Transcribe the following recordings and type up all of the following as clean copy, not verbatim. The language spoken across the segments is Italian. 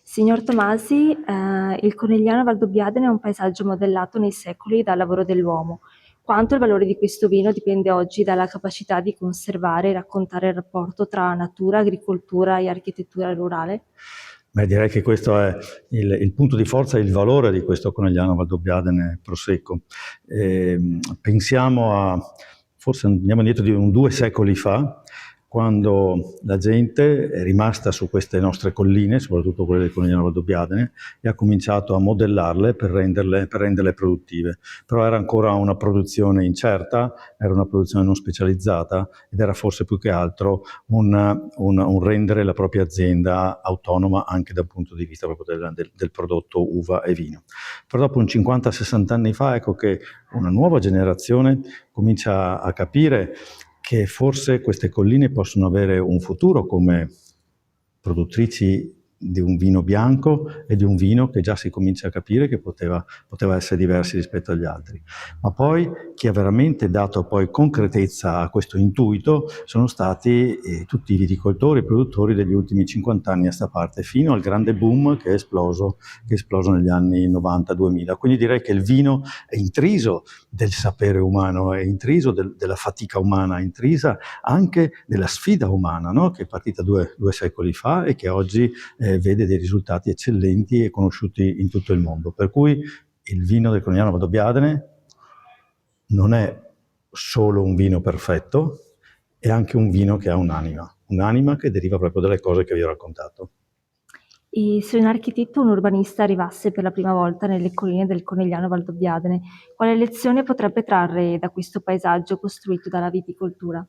Signor Tomasi, il Conegliano Valdobbiadene è un paesaggio modellato nei secoli dal lavoro dell'uomo. Quanto il valore di questo vino dipende oggi dalla capacità di conservare e raccontare il rapporto tra natura, agricoltura e architettura rurale? Beh, direi che questo è il punto di forza e il valore di questo Conegliano Valdobbiadene Prosecco. Pensiamo forse andiamo indietro di 2 secoli fa, quando la gente è rimasta su queste nostre colline, soprattutto quelle del Conegliano Valdobbiadene, e ha cominciato a modellarle per renderle produttive. Però era ancora una produzione incerta, era una produzione non specializzata ed era forse più che altro un rendere la propria azienda autonoma anche dal punto di vista proprio del prodotto uva e vino. Però dopo un 50-60 anni fa, ecco che una nuova generazione comincia a capire che forse queste colline possono avere un futuro come produttrici di un vino bianco e di un vino che già si comincia a capire che poteva essere diversi rispetto agli altri. Ma poi chi ha veramente dato poi concretezza a questo intuito sono stati tutti i viticoltori e produttori degli ultimi 50 anni a sta parte, fino al grande boom che è esploso negli anni 90-2000. Quindi direi che il vino è intriso del sapere umano, è intriso della fatica umana, è intrisa anche della sfida umana, no? Che è partita due secoli fa e che oggi vede dei risultati eccellenti e conosciuti in tutto il mondo. Per cui il vino del Conegliano Valdobbiadene non è solo un vino perfetto, è anche un vino che ha un'anima che deriva proprio dalle cose che vi ho raccontato. E se un architetto o un urbanista arrivasse per la prima volta nelle colline del Conegliano Valdobbiadene, quale lezione potrebbe trarre da questo paesaggio costruito dalla viticoltura?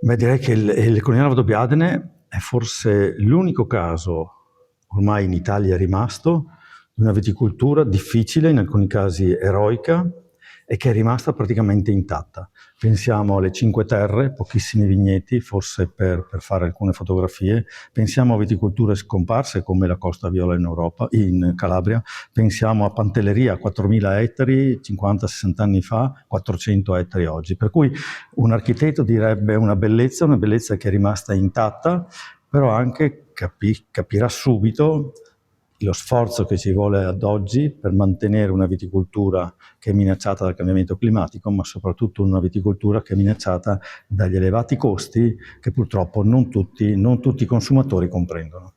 Beh, direi che il Conegliano Valdobbiadene è forse l'unico caso ormai in Italia rimasto di una viticoltura difficile, in alcuni casi eroica, e che è rimasta praticamente intatta. Pensiamo alle Cinque Terre, pochissimi vigneti, forse per fare alcune fotografie. Pensiamo a viticolture scomparse come la Costa Viola in Calabria. Pensiamo a Pantelleria, 4.000 ettari 50-60 anni fa, 400 ettari oggi. Per cui un architetto direbbe una bellezza che è rimasta intatta, però anche capirà subito lo sforzo che ci vuole ad oggi per mantenere una viticoltura che è minacciata dal cambiamento climatico, ma soprattutto una viticoltura che è minacciata dagli elevati costi che purtroppo non tutti i consumatori comprendono.